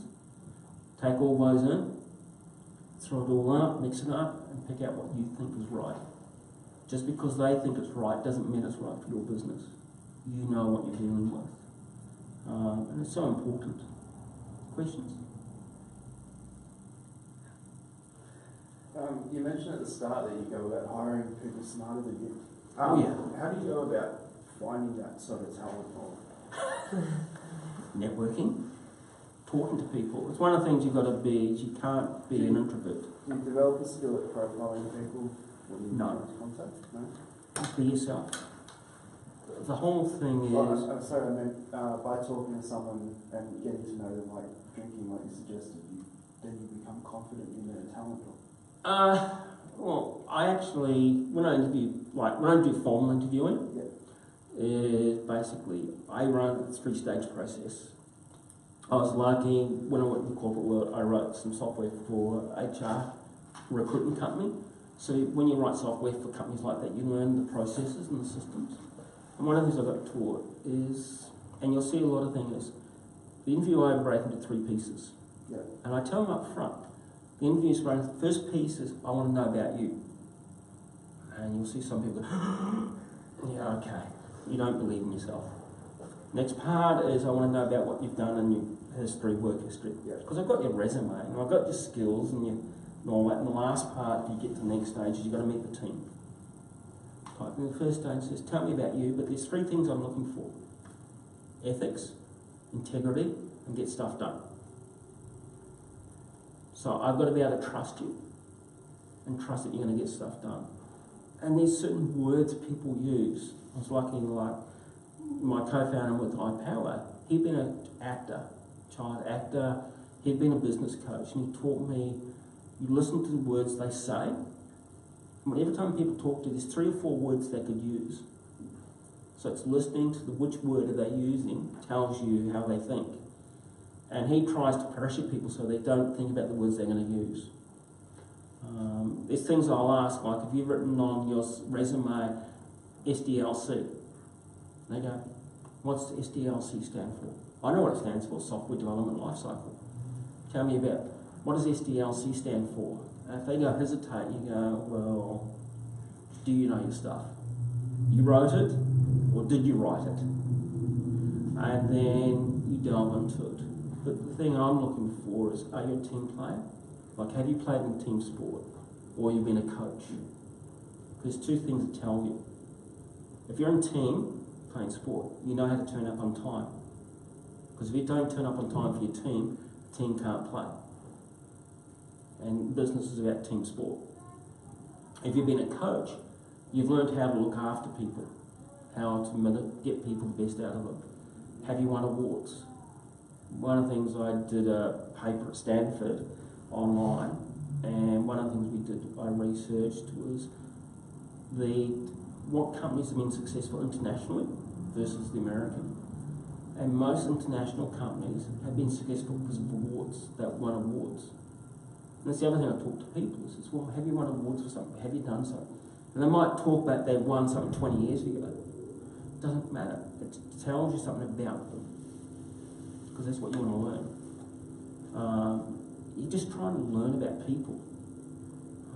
Speaker 1: Take all those in, throw it all up, mix it up, and pick out what you think is right. Just because they think it's right doesn't mean it's right for your business. You know what you're dealing with. And it's so important. Questions?
Speaker 6: You mentioned at the start that you go about hiring people smarter than you.
Speaker 1: Yeah.
Speaker 6: How do you go about finding that sort of talent?
Speaker 1: Networking, talking to people. It's one of the things you've got to be, is you can't be an introvert.
Speaker 6: Do you develop a skill at profiling people when you
Speaker 1: No.
Speaker 6: come into contact? No?
Speaker 1: Just be yourself. The whole thing is...
Speaker 6: Well, I'm sorry, I meant by talking to someone and getting to know them, like drinking, like you suggested, then you become confident in their talent.
Speaker 1: Well, I actually, when I do formal interviewing, basically I run a 3-stage process. I was lucky, when I went in the corporate world, I wrote some software for HR recruitment company. So when you write software for companies like that, you learn the processes and the systems. And one of the things I got taught is, and you'll see a lot of things, the interview I break into 3 pieces.
Speaker 6: Yeah.
Speaker 1: And I tell them up front, the interview is the first piece is, I want to know about you. And you'll see some people go, yeah, okay, you don't believe in yourself. Next part is, I want to know about what you've done in your history, work history. Because I've got your resume, and I've got your skills and all that. And the last part, if you get to the next stage, is you've got to meet the team. And the first stage says, tell me about you, but there's 3 things I'm looking for. Ethics, integrity, and get stuff done. So I've got to be able to trust you and trust that you're going to get stuff done. And there's certain words people use. I was lucky, like my co-founder with iPower, he'd been an actor, child actor, he'd been a business coach, and he taught me, you listen to the words they say. And every time people talk to you, there's 3 or 4 words they could use. So it's listening to which word are they using tells you how they think. And he tries to pressure people so they don't think about the words they're going to use. There's things I'll ask, like, have you written on your resume SDLC? They go, what's SDLC stand for? I know what it stands for, Software Development Lifecycle. Tell me about, what does SDLC stand for? And if they go hesitate, you go, well, do you know your stuff? You wrote it, or did you write it? And then you delve into it. But the thing I'm looking for is, are you a team player? Like, have you played in team sport? Or you've been a coach? There's 2 things that tell you. If you're in a team playing sport, you know how to turn up on time. Because if you don't turn up on time for your team, the team can't play. And business is about team sport. If you've been a coach, you've learned how to look after people, how to get people the best out of them. Have you won awards? One of the things, I did a paper at Stanford online, and one of the things we did, I researched, was what companies have been successful internationally versus the American. And most international companies have been successful because of awards, that won awards. And that's the other thing I talk to people is, well, have you won awards for something? Have you done something? And they might talk about they've won something 20 years ago. It doesn't matter. It tells you something about them. Because that's what you want to learn. You're just trying to learn about people.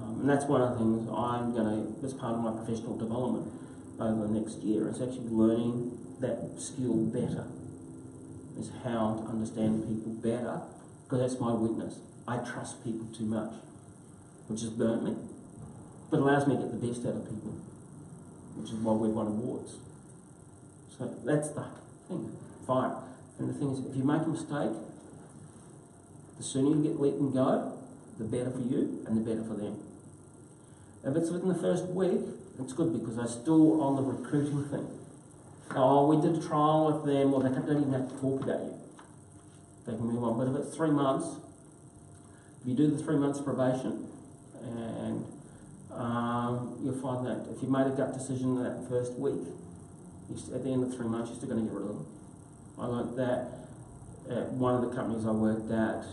Speaker 1: And that's one of the things I'm going to, as part of my professional development over the next year, is actually learning that skill better. Is how to understand people better, because that's my weakness. I trust people too much, which has burnt me, but allows me to get the best out of people, which is why we've won awards. So that's the thing, fine. And the thing is, if you make a mistake, the sooner you get let them go, the better for you and the better for them. If it's within the first week, it's good because they're still on the recruiting thing. Oh, we did a trial with them, or they don't even have to talk about you. They can move on. But if it's 3 months, if you do the 3 months probation, and you'll find that if you made a gut decision that first week, at the end of 3 months, you're still going to get rid of them. I learned that at one of the companies I worked at.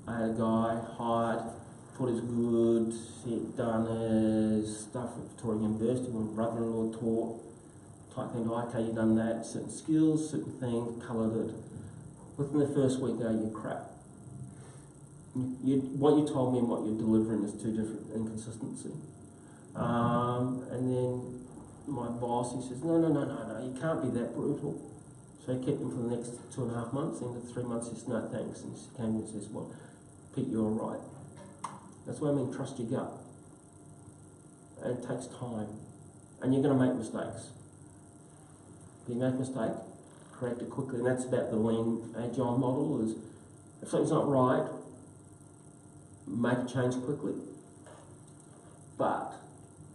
Speaker 1: I had a guy hired, thought he was good, he'd done his stuff at Victoria University when brother-in-law taught, type thing, okay, you've done that, certain skills, certain things, coloured it. Within the first week, you're crap. What you told me and what you're delivering is two different inconsistency. And then my boss, he says, no, you can't be that brutal. So he kept him for the next 2.5 months, and after 3 months he says, no thanks, and he came and says, well, Pete, you're all right. That's what I mean, trust your gut. And it takes time. And you're going to make mistakes. If you make a mistake, correct it quickly. And that's about the lean agile model, is if something's not right, make a change quickly. But,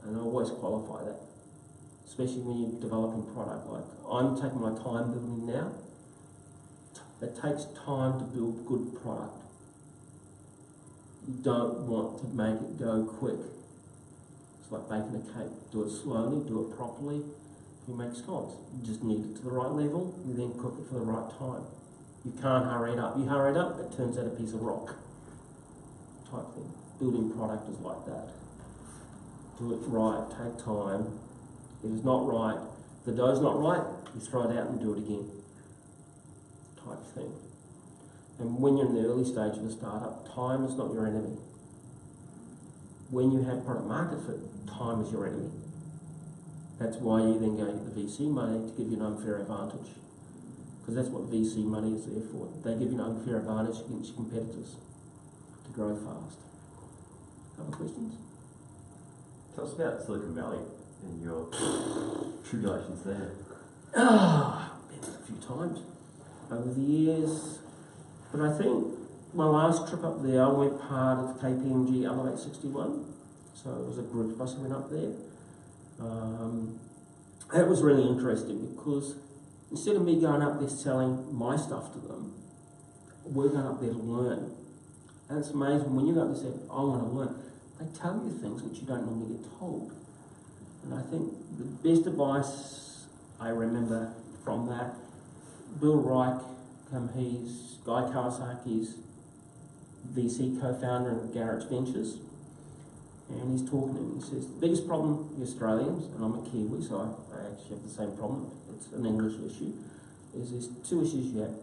Speaker 1: and I always qualify that, especially when you're developing product, like I'm taking my time building now. It takes time to build good product. You don't want to make it go quick. It's like baking a cake. Do it slowly, do it properly. You make scones. You just knead it to the right level, you then cook it for the right time. You can't hurry it up. You hurry it up, it turns out a piece of rock type thing. Building product is like that. Do it right, take time. If it's not right, if the dough's not right, you throw it out and do it again type thing. And when you're in the early stage of a startup, time is not your enemy. When you have product market fit, time is your enemy. That's why you then go get the VC money to give you an unfair advantage. Because that's what VC money is there for. They give you an unfair advantage against your competitors to grow fast. Other questions?
Speaker 7: Tell us about Silicon Valley and your tribulations there.
Speaker 1: Been there a few times over the years. But I think my last trip up there, I went part of KPMG Elevate 61. So it was a group of us who went up there. That was really interesting because instead of me going up there selling my stuff to them, we're going up there to learn. And it's amazing when you go up there and say, I want to learn, they tell you things which you don't normally get told. And I think the best advice I remember from that, Bill Reich, he's Guy Kawasaki's VC co-founder of Garage Ventures, and he's talking to him. He says, the biggest problem with Australians, and I'm a Kiwi, so I actually have the same problem, it's an English issue, is there's two issues you have.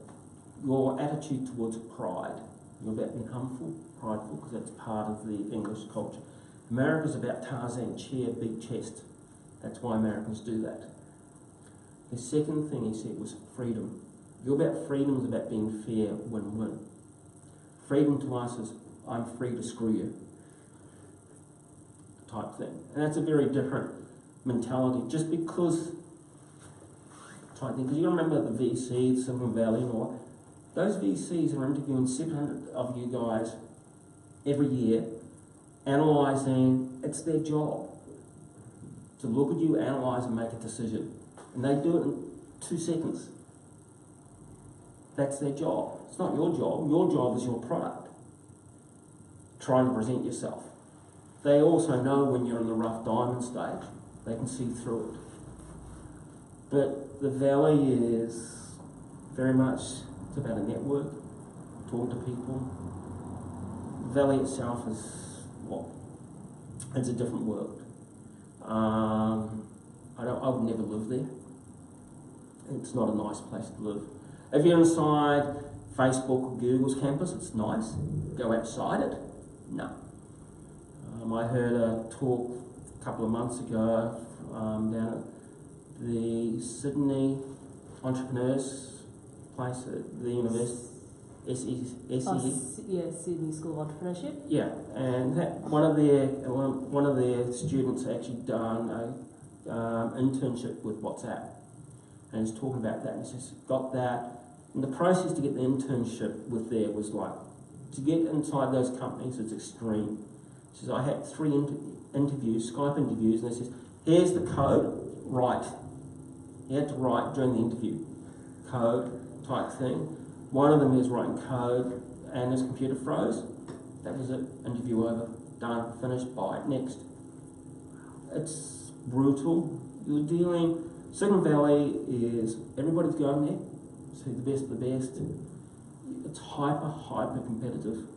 Speaker 1: Your attitude towards pride. You're about being humble, prideful, because that's part of the English culture. America's about Tarzan, chair, big chest. That's why Americans do that. The second thing he said was freedom. You're about freedom is about being fair, win-win. Freedom to us is, I'm free to screw you, type thing. And that's a very different mentality, just because, type thing, because you remember the VC, Silicon Valley and all, those VCs are interviewing 700 of you guys every year, analysing, it's their job to look at you, analyse and make a decision. And they do it in 2 seconds. That's their job. It's not your job. Your job is your product. Trying to present yourself. They also know when you're in the rough diamond stage. They can see through it. But the Valley is very much, it's about a network, talking to people. The Valley itself is, well, it's a different world. I would never live there. It's not a nice place to live. If you're inside Facebook or Google's campus, it's nice. Go outside it? No. I heard a talk a couple of months ago down at the Sydney entrepreneurs place at the University,
Speaker 2: Sydney School of Entrepreneurship.
Speaker 1: Yeah, and one of their students actually done a internship with WhatsApp, and he's talking about that, and he says, got that, and the process to get the internship with there was like, to get inside those companies, it's extreme. He says, I had 3 interviews, Skype interviews, and he says, here's the code, write. He had to write during the interview, code type thing. One of them is writing code, and his computer froze. That was it. Interview over. Done. Finished. Bye. Next. It's brutal. You're dealing... Silicon Valley is... Everybody's going there. So the best of the best. It's hyper competitive.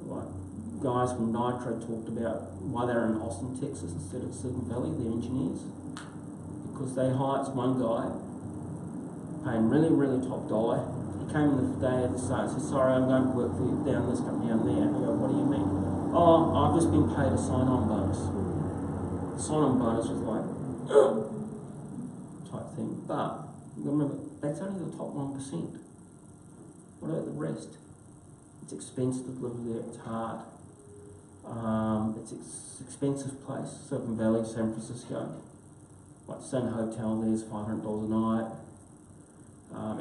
Speaker 1: Like guys from Nitro talked about why they're in Austin, Texas instead of Silicon Valley, they're engineers. Because they hired one guy, paying really top dollar. He came in the day at the start and said, sorry, I'm going to work for you down this company, down there. I go, what do you mean? Oh, I've just been paid a sign-on bonus. The sign-on bonus was like, type thing. But, you remember, that's only the top 1%. What about the rest? It's expensive to live there, it's hard. It's an expensive place, Silicon Valley, San Francisco. Like the same hotel there's $500 a night.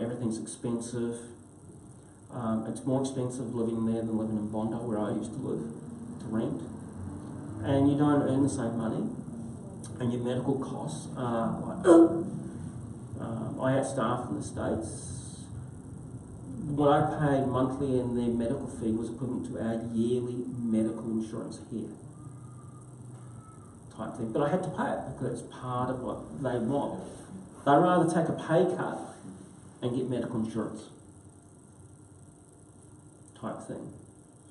Speaker 1: Everything's expensive. It's more expensive living there than living in Bondi, where I used to live, to rent. And you don't earn the same money. And your medical costs are like... I had staff in the States. What I paid monthly in their medical fee was equivalent to our yearly medical insurance here. Type thing. But I had to pay it because it's part of what they want. They'd rather take a pay cut and get medical insurance. Type thing.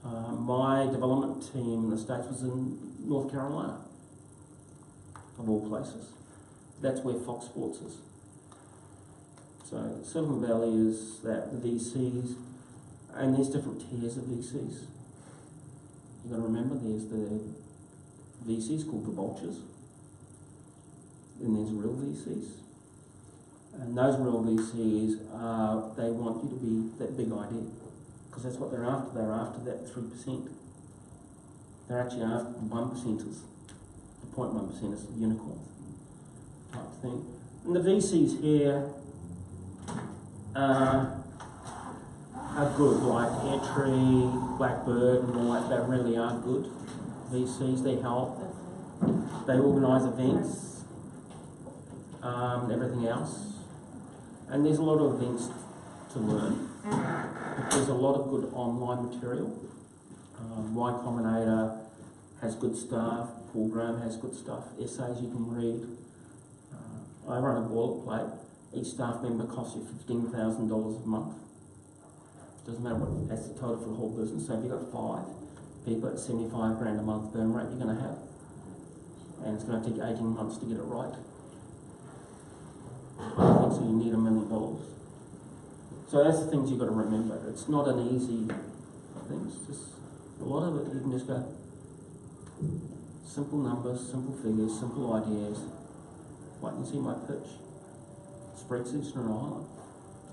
Speaker 1: My development team in the States was in North Carolina, of all places. That's where Fox Sports is. So Silicon Valley is that, the VCs, and there's different tiers of VCs. You've got to remember there's the VCs called the vultures, and there's real VCs. And those real VCs, they want you to be that big idea, because that's what they're after. They're after that 3%. They're actually after the 1%ers, the 0.1%ers, unicorns type thing. And the VCs here are good, like Entry, Blackbird, and all that. They really are good VCs. They help. They organise events, everything else. And there's a lot of events to learn. There's a lot of good online material. Y Combinator has good stuff. Paul Graham has good stuff. Essays you can read. I run a boilerplate. Each staff member costs you $15,000 a month. Doesn't matter what that's the total for the whole business. So if you've got 5 people at $75 grand a month burn rate, you're going to have. And it's going to take 18 months to get it right. I think so you need $1 million. So that's the things you've got to remember. It's not an easy thing. It's just a lot of it. You can just go simple numbers, simple figures, simple ideas. Like you see my pitch. Spreadsheets are an island.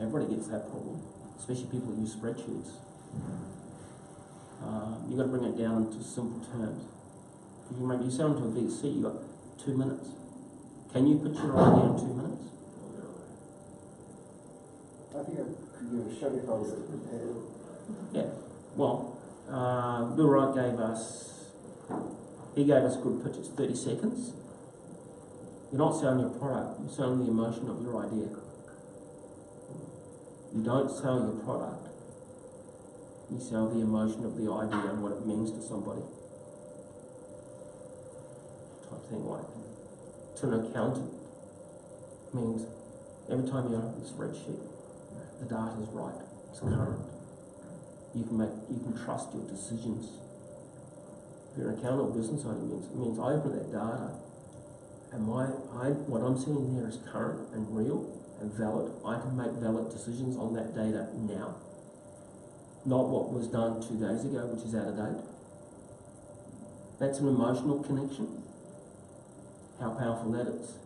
Speaker 1: Everybody gets that problem, especially people that use spreadsheets. You've got to bring it down into simple terms. If you remember, you sell into a VC, you've got 2 minutes. Can you pitch your idea in 2 minutes?
Speaker 6: I think I could give a show if I was prepared.
Speaker 1: Yeah. Well, Bill Wright gave us a good pitch. It's 30 seconds. You're not selling your product, you're selling the emotion of your idea. You don't sell your product, you sell the emotion of the idea and what it means to somebody. Type thing like, to an accountant, means every time you open the spreadsheet, the data is right, it's current. You can trust your decisions. If you're an accountant or business owner, it means I open that data. And what I'm seeing there is current and real and valid. I can make valid decisions on that data now. Not what was done 2 days ago, which is out of date. That's an emotional connection. How powerful that is.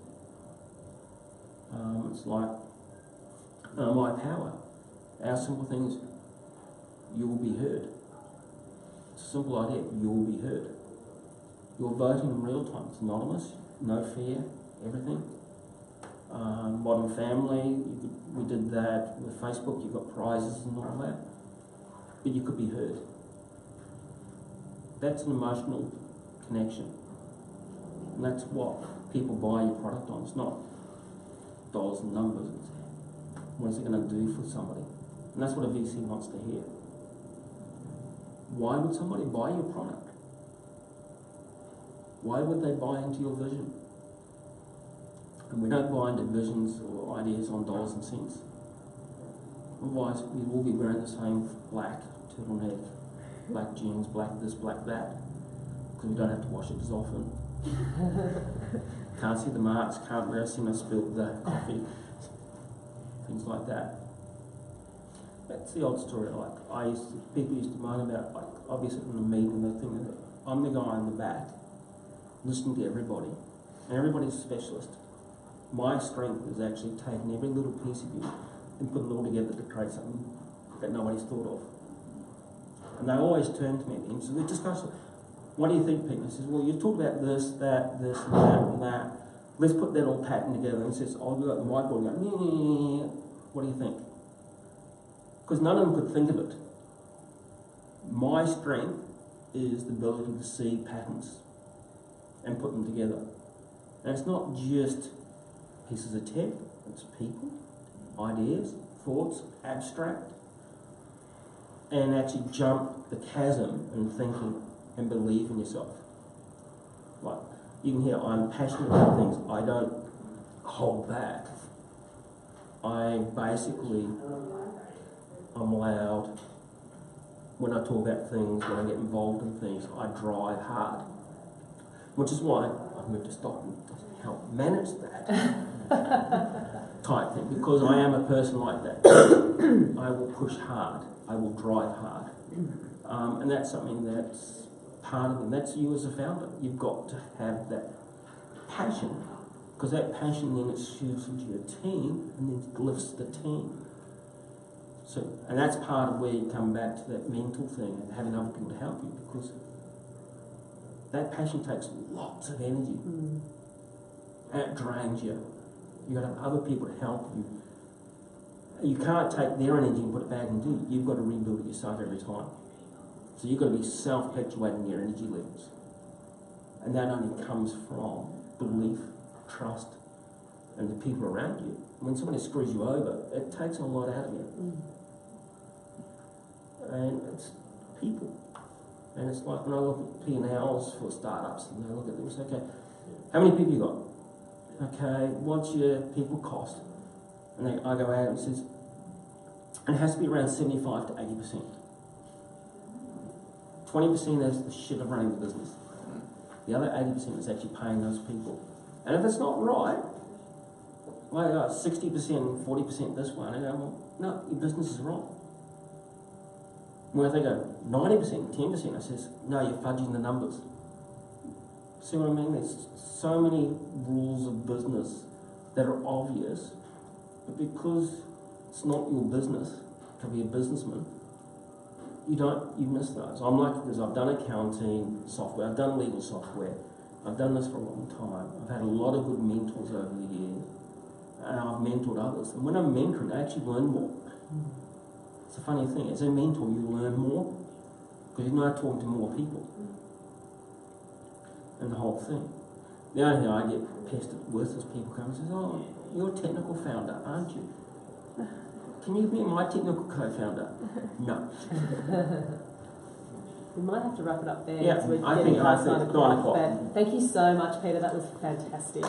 Speaker 1: It's like my power. Our simple thing is, you will be heard. It's a simple idea, you will be heard. You're voting in real time, it's anonymous. No fear, everything. Modern Family, we did that with Facebook, you've got prizes and all that. But you could be heard. That's an emotional connection. And that's what people buy your product on. It's not dollars and numbers. It's what is it going to do for somebody? And that's what a VC wants to hear. Why would somebody buy your product? Why would they buy into your vision? And we don't buy into visions or ideas on dollars and cents. Otherwise, we'd all be wearing the same black turtleneck, black jeans, black this, black that, because we don't have to wash it as often. Can't see the marks, can't wear a single spilt the coffee, things like that. That's the old story. Like people used to moan about, like obviously in the meeting, the thing that I'm the guy in the back, listening to everybody, and everybody's a specialist. My strength is actually taking every little piece of you and putting it all together to create something that nobody's thought of. And they always turn to me and so we discuss, what do you think, Pete? And I says, well, you talk about this, that, this, and that, and that. Let's put that all patterned together. And he says, I'll go at the whiteboard and go, yeah. What do you think? Because none of them could think of it. My strength is the ability to see patterns and put them together. And it's not just pieces of tech, it's people, ideas, thoughts, abstract, and actually jump the chasm in thinking and believe in yourself. Like, you can hear I'm passionate about things, I don't hold back. I'm loud. When I talk about things, when I get involved in things, I drive hard. Which is why I've moved to Stockton to help manage that type thing, because I am a person like that. I will push hard, I will drive hard. And that's something that's part of it. That's you as a founder. You've got to have that passion, because that passion then exudes into your team and then lifts the team. So, and that's part of where you come back to that mental thing and having other people to help you, because that passion takes lots of energy. And it drains you. You've got to have other people to help you. You can't take their energy and put it back into you. You've got to rebuild it yourself every time. So you've got to be self-perpetuating your energy levels. And that only comes from belief, trust, and the people around you. When somebody screws you over, it takes a lot out of you. And it's people. And it's like when I look at P&Ls for startups, and they look at them and say, okay, how many people you got? Okay, what's your people cost? And I go out and says, and it has to be around 75 to 80%. 20% is the shit of running the business. The other 80% is actually paying those people. And if it's not right, like 60%, 40% this way, and I go, well, no, your business is wrong. When they go 90%, 10%, I says, no, you're fudging the numbers. See what I mean? There's so many rules of business that are obvious, but because it's not your business to be a businessman, you miss those. I'm like this. I've done accounting software, I've done legal software, I've done this for a long time. I've had a lot of good mentors over the years, and I've mentored others. And when I'm mentoring, I actually learn more. It's a funny thing. As a mentor, you learn more because you're now talking to more people. And the whole thing. The only thing I get pestered with is people come and say, oh, you're a technical founder, aren't you? Can you be my technical co-founder? No.
Speaker 2: We might have to wrap it up there.
Speaker 1: Yeah,
Speaker 2: so we're
Speaker 1: I
Speaker 2: getting
Speaker 1: think
Speaker 2: past 9 o'clock.
Speaker 1: 9 o'clock.
Speaker 2: But thank you so much, Peter. That was fantastic.